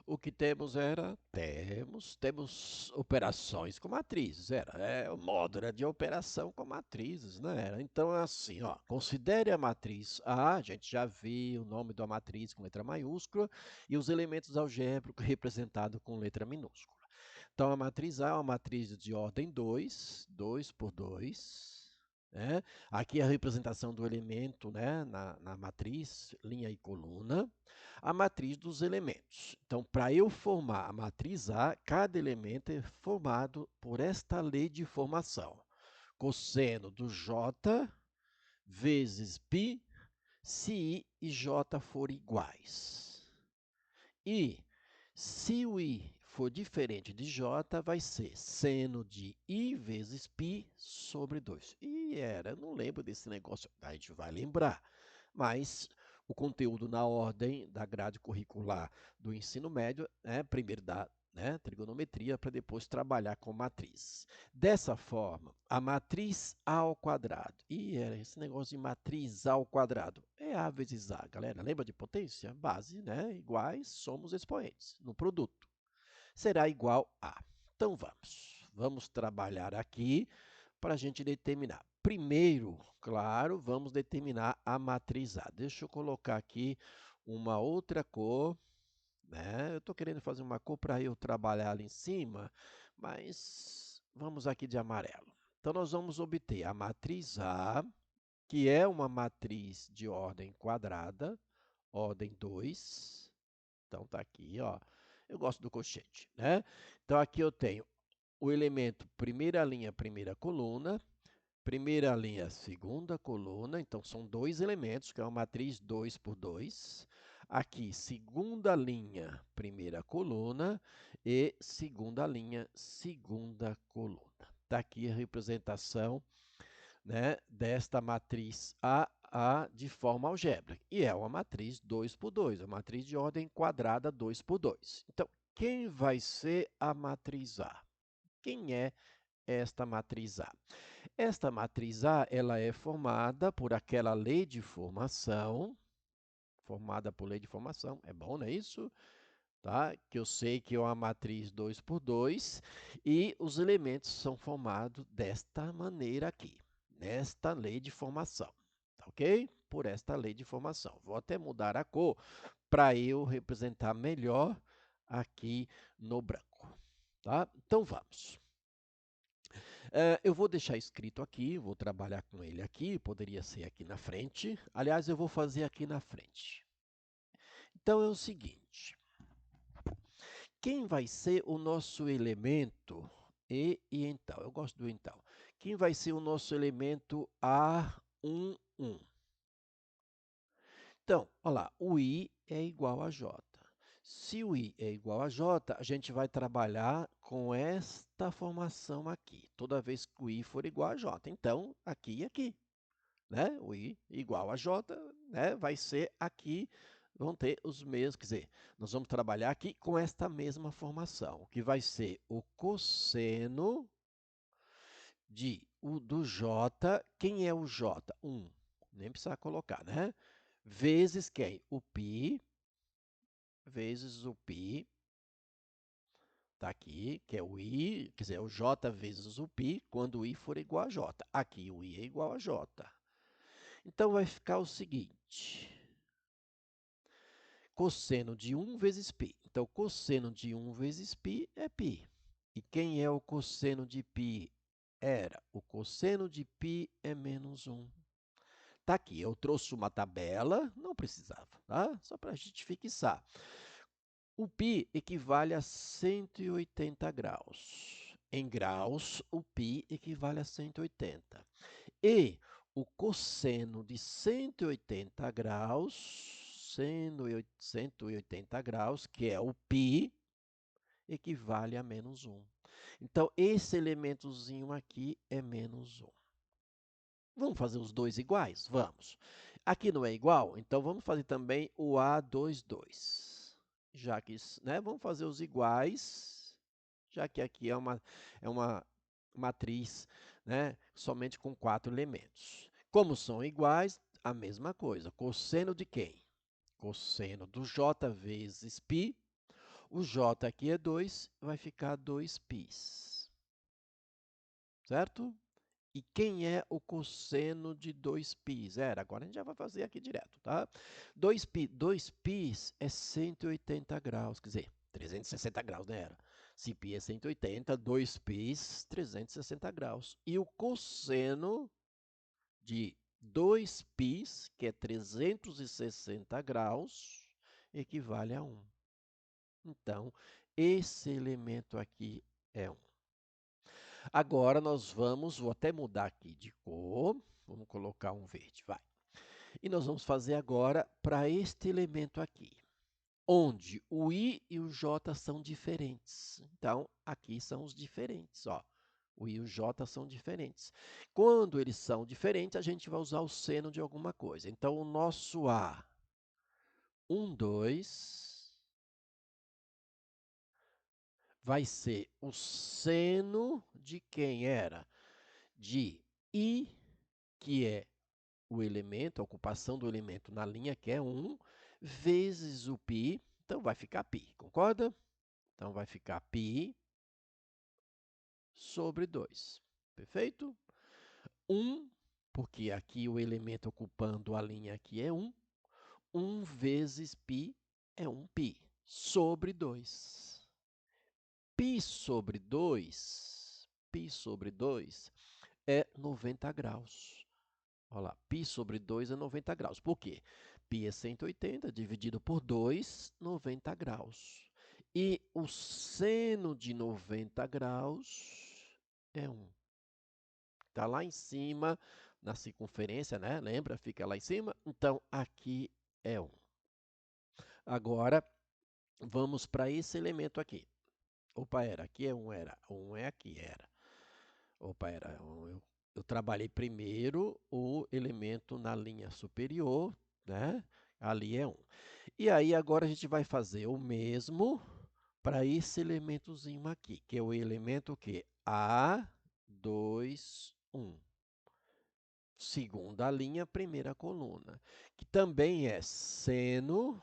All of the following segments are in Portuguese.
O que temos operações com matrizes, o modo era de operação com matrizes, né? Então é assim, ó, considere a matriz A, a gente já viu o nome da matriz com letra maiúscula e os elementos algébricos representados com letra minúscula. Então a matriz A é uma matriz de ordem 2, 2 por 2. Né? Aqui a representação do elemento, né, na matriz, linha e coluna. A matriz dos elementos. Então, para eu formar a matriz A, cada elemento é formado por esta lei de formação. Cosseno do J vezes π, se I e J forem iguais. E se o I for diferente de J, vai ser seno de I vezes π sobre 2. Eu não lembro desse negócio, a gente vai lembrar. Mas o conteúdo na ordem da grade curricular do ensino médio é primeiro da trigonometria para depois trabalhar com matriz. Dessa forma, a matriz A ao quadrado, esse negócio de matriz A ao quadrado, é A vezes A, galera, lembra de potência? Base, né? Iguais, somos expoentes no produto. Será igual a. Então vamos trabalhar aqui para a gente determinar. Primeiro, claro, vamos determinar a matriz A. Deixa eu colocar aqui uma outra cor, né? Eu estou querendo fazer uma cor para eu trabalhar ali em cima, mas vamos aqui de amarelo. Então, nós vamos obter a matriz A, que é uma matriz de ordem quadrada, ordem 2. Então, está aqui, ó. Eu gosto do colchete, né? Então, aqui eu tenho o elemento primeira linha, primeira coluna, primeira linha, segunda coluna, então são dois elementos, que é uma matriz 2 por 2. Aqui, segunda linha, primeira coluna e segunda linha, segunda coluna. Está aqui a representação, né, desta matriz A de forma algébrica. E é uma matriz 2 por 2, uma matriz de ordem quadrada 2 por 2. Então, quem vai ser a matriz A? Quem é esta matriz A? Esta matriz A, ela é formada por aquela lei de formação, formada por lei de formação, é bom, não é isso? Tá? Que eu sei que é uma matriz 2 por 2 e os elementos são formados desta maneira aqui, nesta lei de formação, tá ok? Por esta lei de formação. Vou até mudar a cor para eu representar melhor aqui no branco, tá? Então vamos. Eu vou deixar escrito aqui, vou trabalhar com ele aqui, poderia ser aqui na frente. Aliás, eu vou fazer aqui na frente. Então é o seguinte, quem vai ser o nosso elemento e então? Eu gosto do então. Quem vai ser o nosso elemento A11? Então, olha lá, o I é igual a J. Se o I é igual a J, a gente vai trabalhar com esta formação aqui, toda vez que o I for igual a J. Então, aqui e aqui, né? O I igual a J, né? Vai ser aqui, vão ter os mesmos, quer dizer, nós vamos trabalhar aqui com esta mesma formação, que vai ser o cosseno do J. Quem é o J? 1. Nem precisa colocar, né? Vezes quem? O π, vezes o π, tá aqui, que é o I, quer dizer, o J vezes o π, quando o I for igual a J. Aqui o I é igual a J. Então, vai ficar o seguinte, cosseno de 1 vezes π. Então, cosseno de 1 vezes π é π. E quem é o cosseno de π? O cosseno de π é menos 1. Tá aqui, eu trouxe uma tabela, não precisava, tá? Só para a gente fixar. O π equivale a 180 graus. Em graus, o π equivale a 180. E o cosseno de 180 graus, sendo 180 graus, que é o π, equivale a menos 1. Então, esse elementozinho aqui é menos 1. Vamos fazer os dois iguais? Vamos. Aqui não é igual, então vamos fazer também o A22. Já que, né, vamos fazer os iguais, já que aqui é uma matriz, né, somente com 4 elementos. Como são iguais, a mesma coisa. Cosseno de quem? Cosseno do J vezes π. O J aqui é 2, vai ficar 2π. Certo? E quem é o cosseno de 2π? Agora a gente já vai fazer aqui direto, tá? 2π é 180 graus, quer dizer, 360 graus, né? Se π é 180, 2π, 360 graus. E o cosseno de 2π, que é 360 graus, equivale a 1. Então, esse elemento aqui é 1. Agora nós vou até mudar aqui de cor, vamos colocar um verde, vai. E nós vamos fazer agora para este elemento aqui, onde o I e o J são diferentes. Então, aqui são os diferentes, ó. O I e o J são diferentes. Quando eles são diferentes, a gente vai usar o seno de alguma coisa. Então, o nosso A, 1, 2, vai ser o seno de quem era? De I, que é o elemento, a ocupação do elemento na linha, que é 1, vezes o π, então vai ficar π, concorda? Então, vai ficar π sobre 2, perfeito? 1, porque aqui o elemento ocupando a linha aqui é 1, 1 vezes π é 1π, sobre 2. Π sobre 2, π sobre 2 é 90 graus. Olha lá, π sobre 2 é 90 graus. Por quê? Π é 180, dividido por 2, 90 graus. E o seno de 90 graus é 1. Está lá em cima, na circunferência, né? Lembra? Fica lá em cima. Então, aqui é 1. Agora, vamos para esse elemento aqui. Opa, aqui é 1, era. 1 é aqui, era. Opa, era. Eu trabalhei primeiro o elemento na linha superior, né? Ali é 1. E aí, agora a gente vai fazer o mesmo para esse elementozinho aqui, que é o elemento que? A, 2, 1. Segunda linha, primeira coluna, que também é seno.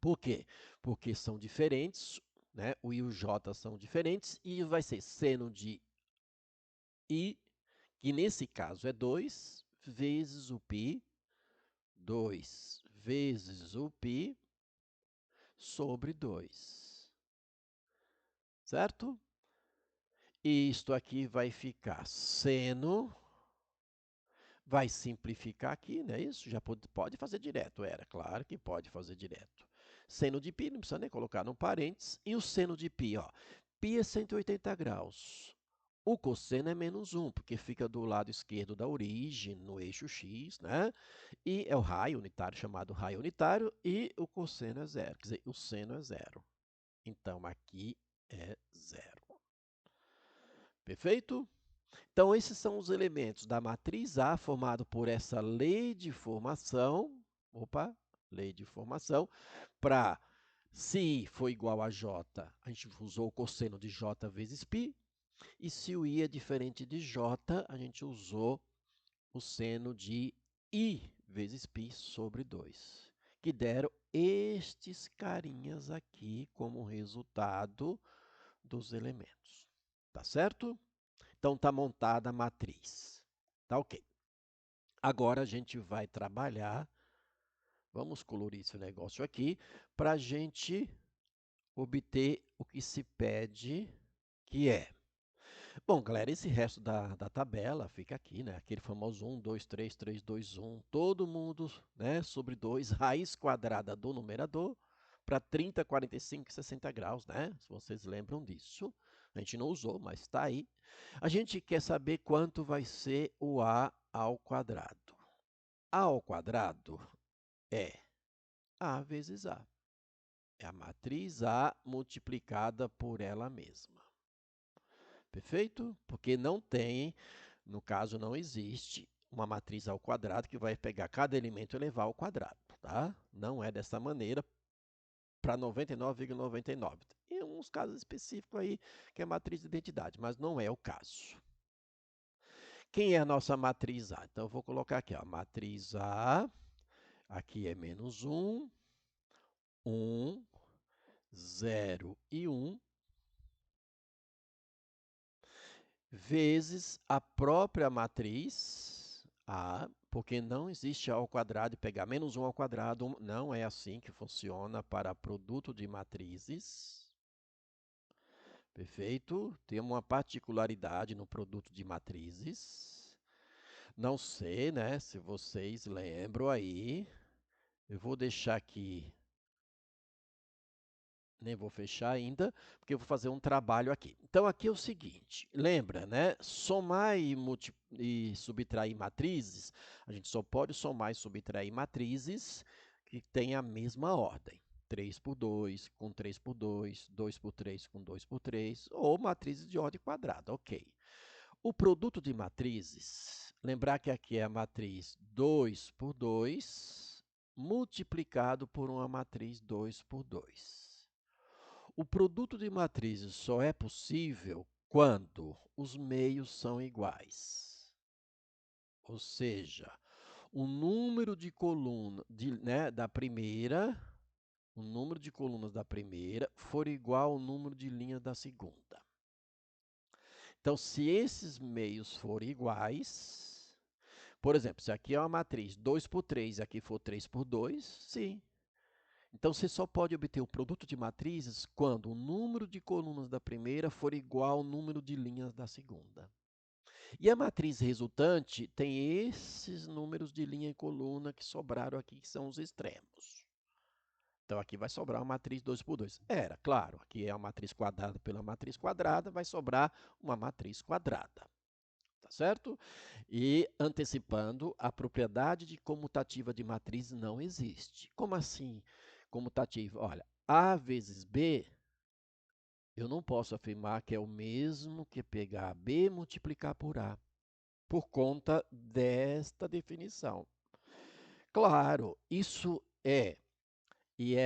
Por quê? Porque são diferentes, né? O I e o J são diferentes, e vai ser seno de I, que nesse caso é 2, vezes o π, 2 vezes o π, sobre 2. Certo? E isto aqui vai ficar seno, vai simplificar aqui, não é isso? Já pode fazer direto, claro que pode fazer direto. Seno de π, não precisa nem colocar no parênteses, e o seno de π, ó. Π é 180 graus. O cosseno é menos 1, porque fica do lado esquerdo da origem, no eixo x, né? E é o raio unitário, chamado raio unitário, e o cosseno é 0, quer dizer, o seno é 0. Então, aqui é 0. Perfeito? Então, esses são os elementos da matriz A, formado por essa lei de formação. Opa, lei de formação. Para se I for igual a J, a gente usou o cosseno de J vezes π. E se o I é diferente de J, a gente usou o seno de I vezes π sobre 2, que deram estes carinhas aqui como resultado dos elementos. Tá certo? Então, está montada a matriz. Tá ok. Agora, a gente vai trabalhar, vamos colorir esse negócio aqui, para a gente obter o que se pede, que é... Bom, galera, esse resto da tabela fica aqui, né? Aquele famoso 1, 2, 3, 3, 2, 1. Todo mundo, né? Sobre 2, raiz quadrada do numerador para 30, 45 e 60 graus, né? Se vocês lembram disso. A gente não usou, mas está aí. A gente quer saber quanto vai ser o A ao quadrado. A ao quadrado é A vezes A. É a matriz A multiplicada por ela mesma. Perfeito? Porque não tem, no caso não existe, uma matriz ao quadrado que vai pegar cada elemento e levar ao quadrado, tá? Não é dessa maneira para 99,99. Tem uns casos específicos aí que é matriz de identidade, mas não é o caso. Quem é a nossa matriz A? Então, eu vou colocar aqui, ó, matriz A, aqui é menos 1, 1, 0 e 1, vezes a própria matriz A, porque não existe A ao quadrado e pegar menos 1 ao quadrado, não é assim que funciona para produto de matrizes. Perfeito? Tem uma particularidade no produto de matrizes. Não sei, né, se vocês lembram aí. Eu vou deixar aqui, nem vou fechar ainda, porque eu vou fazer um trabalho aqui. Então, aqui é o seguinte, lembra, né? Somar e subtrair matrizes, a gente só pode somar e subtrair matrizes que têm a mesma ordem. 3 por 2, com 3 por 2, 2 por 3 com 2 por 3, ou matrizes de ordem quadrada, ok. O produto de matrizes, lembrar que aqui é a matriz 2 por 2, multiplicado por uma matriz 2 por 2. O produto de matrizes só é possível quando os meios são iguais. Ou seja, o número de colunas da primeira, o número de colunas da primeira for igual ao número de linhas da segunda. Então, se esses meios forem iguais, por exemplo, se aqui é uma matriz 2 por 3 e aqui for 3 por 2, sim. Então, você só pode obter o produto de matrizes quando o número de colunas da primeira for igual ao número de linhas da segunda. E a matriz resultante tem esses números de linha e coluna que sobraram aqui, que são os extremos. Então, aqui vai sobrar uma matriz 2 por 2. Era, claro, aqui é uma matriz quadrada pela matriz quadrada, vai sobrar uma matriz quadrada. Tá certo? E antecipando, a propriedade de comutativa de matriz não existe. Como assim comutativa? Olha, A vezes B, eu não posso afirmar que é o mesmo que pegar B e multiplicar por A, por conta desta definição. Claro, isso é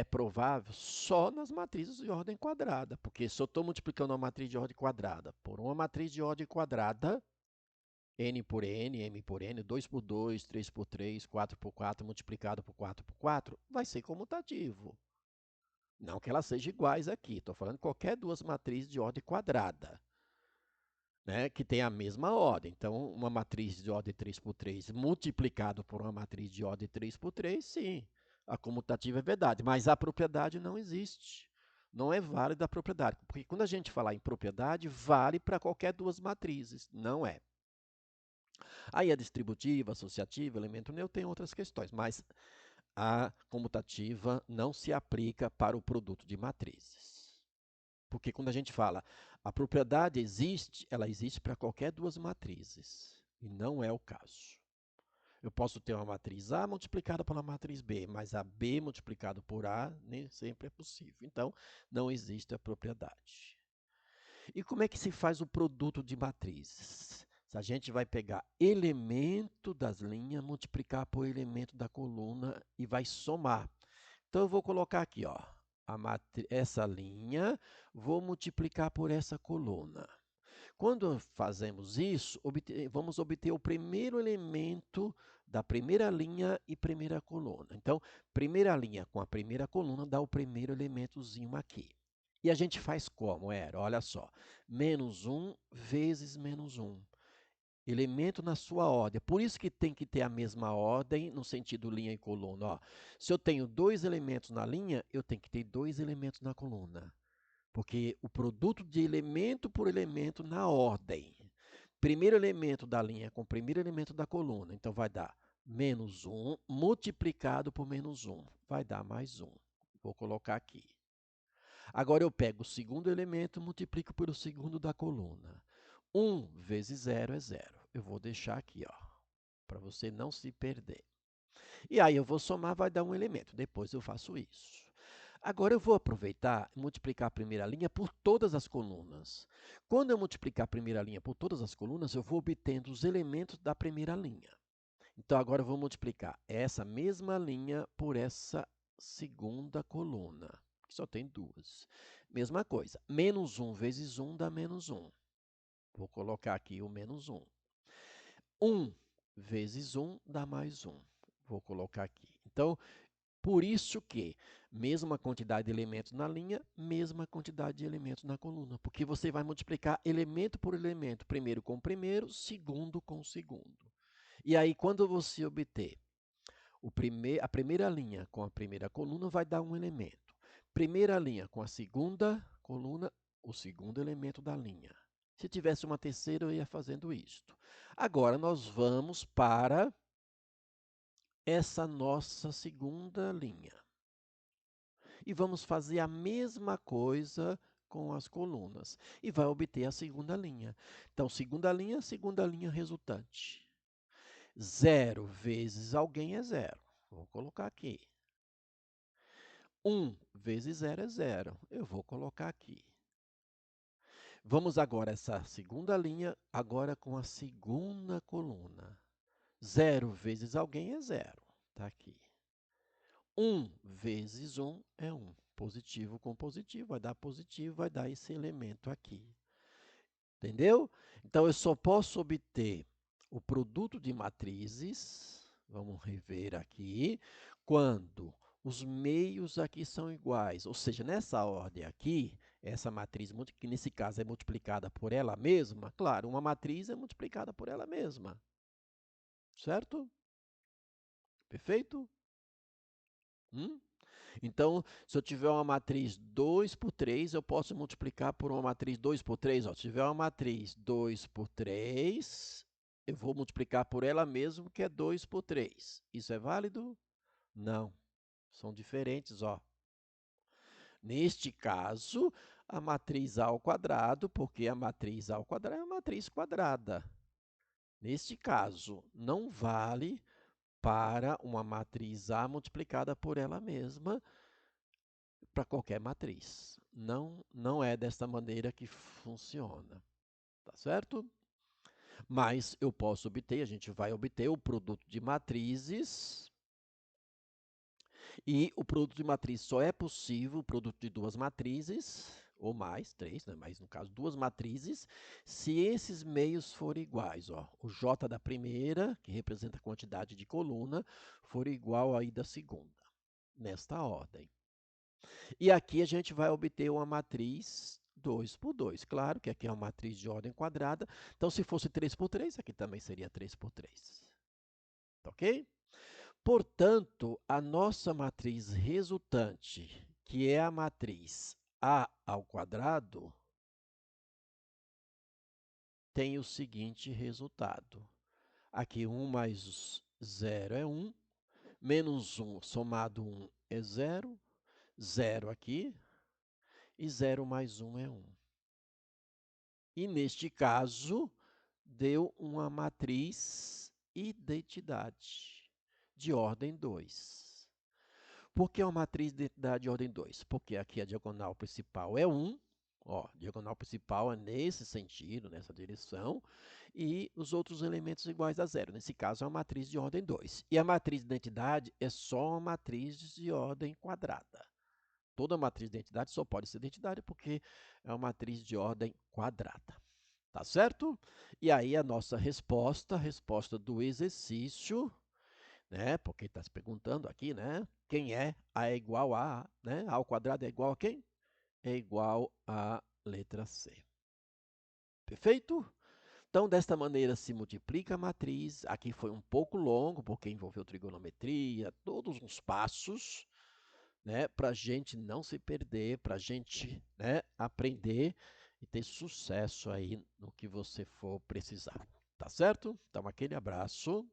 provável só nas matrizes de ordem quadrada, porque se eu estou multiplicando uma matriz de ordem quadrada por uma matriz de ordem quadrada, n por n, m por n, 2 por 2, 3 por 3, 4 por 4, multiplicado por 4 por 4, vai ser comutativo. Não que elas sejam iguais aqui, estou falando qualquer duas matrizes de ordem quadrada, né, que tem a mesma ordem. Então, uma matriz de ordem 3 por 3 multiplicado por uma matriz de ordem 3 por 3, sim, a comutativa é verdade, mas a propriedade não existe. Não é válida a propriedade, porque quando a gente falar em propriedade, vale para qualquer duas matrizes, não é. Aí a distributiva, associativa, elemento neutro tem outras questões, mas a comutativa não se aplica para o produto de matrizes. Porque quando a gente fala a propriedade existe, ela existe para qualquer duas matrizes. E não é o caso. Eu posso ter uma matriz A multiplicada pela matriz B, mas a B multiplicado por A nem sempre é possível. Então, não existe a propriedade. E como é que se faz o produto de matrizes? A gente vai pegar elemento das linhas, multiplicar por elemento da coluna e vai somar. Então, eu vou colocar aqui, ó, essa linha, vou multiplicar por essa coluna. Quando fazemos isso, vamos obter o primeiro elemento da primeira linha e primeira coluna. Então, primeira linha com a primeira coluna dá o primeiro elementozinho aqui. E a gente faz como, Era? Olha só, menos 1 vezes menos 1. Elemento na sua ordem. Por isso que tem que ter a mesma ordem no sentido linha e coluna. Ó, se eu tenho dois elementos na linha, eu tenho que ter dois elementos na coluna. Porque o produto de elemento por elemento na ordem. Primeiro elemento da linha com o primeiro elemento da coluna. Então, vai dar menos 1 multiplicado por menos 1. Vai dar mais 1. Vou colocar aqui. Agora, eu pego o segundo elemento e multiplico pelo segundo da coluna. 1 vezes 0 é 0. Eu vou deixar aqui, ó, para você não se perder. E aí eu vou somar, vai dar um elemento. Depois eu faço isso. Agora eu vou aproveitar e multiplicar a primeira linha por todas as colunas. Quando eu multiplicar a primeira linha por todas as colunas, eu vou obtendo os elementos da primeira linha. Então, agora eu vou multiplicar essa mesma linha por essa segunda coluna, que só tem duas. Mesma coisa, menos 1 vezes 1 dá menos 1. Vou colocar aqui o menos 1. 1 vezes 1 dá mais 1. Vou colocar aqui. Então, Por isso que, mesma quantidade de elementos na linha, mesma quantidade de elementos na coluna, porque você vai multiplicar elemento por elemento, primeiro com o primeiro, segundo com o segundo. E aí, quando você obter a primeira linha com a primeira coluna, vai dar um elemento. Primeira linha com a segunda coluna, o segundo elemento da linha. Se tivesse uma terceira, eu ia fazendo isto. Agora, nós vamos para essa nossa segunda linha. E vamos fazer a mesma coisa com as colunas. E vai obter a segunda linha. Então, segunda linha resultante. 0 vezes alguém é 0. Vou colocar aqui. 1 vezes 0 é 0. Eu vou colocar aqui. Vamos agora essa segunda linha, agora com a segunda coluna. 0 vezes alguém é 0. Está aqui. 1 vezes 1 é 1. Positivo com positivo, vai dar positivo, vai dar esse elemento aqui. Entendeu? Então, eu só posso obter o produto de matrizes, vamos rever aqui, quando os meios aqui são iguais. Ou seja, nessa ordem aqui, essa matriz, que nesse caso é multiplicada por ela mesma, claro, uma matriz é multiplicada por ela mesma. Certo? Perfeito? Então, se eu tiver uma matriz 2 por 3, eu posso multiplicar por uma matriz 2 por 3. Ó. Se tiver uma matriz 2 por 3, eu vou multiplicar por ela mesmo, que é 2 por 3. Isso é válido? Não. São diferentes, ó. Neste caso, a matriz A ao quadrado, porque a matriz A ao quadrado é uma matriz quadrada. Neste caso, não vale para uma matriz A multiplicada por ela mesma, para qualquer matriz. Não é desta maneira que funciona, tá certo? Mas eu posso obter, a gente vai obter o produto de matrizes, e o produto de matriz só é possível, o produto de duas matrizes, ou mais, três, né? Mas no caso, duas matrizes, se esses meios forem iguais. Ó, o J da primeira, que representa a quantidade de coluna, for igual aí da segunda, nesta ordem. E aqui a gente vai obter uma matriz 2 por 2. Claro que aqui é uma matriz de ordem quadrada. Então, se fosse 3 por 3, aqui também seria 3 por 3. Tá ok? Portanto, a nossa matriz resultante, que é a matriz A ao quadrado, tem o seguinte resultado. Aqui 1 mais 0 é 1, menos 1 somado 1 é 0, 0 aqui, e 0 mais 1 é 1. E, neste caso, deu uma matriz identidade de ordem 2. Por que uma matriz de identidade de ordem 2? Porque aqui a diagonal principal é 1. Ó, a diagonal principal é nesse sentido, nessa direção, e os outros elementos iguais a 0. Nesse caso, é uma matriz de ordem 2. E a matriz de identidade é só uma matriz de ordem quadrada. Toda matriz de identidade só pode ser identidade porque é uma matriz de ordem quadrada. Tá certo? E aí a nossa resposta, a resposta do exercício, né? Porque está se perguntando aqui, né? Quem é A é igual a, né? A ao quadrado é igual a quem? É igual a letra C. Perfeito? Então, desta maneira se multiplica a matriz. Aqui foi um pouco longo, porque envolveu trigonometria, todos os passos, né, para a gente não se perder, para a gente, né, aprender e ter sucesso aí no que você for precisar. Tá certo? Então, aquele abraço.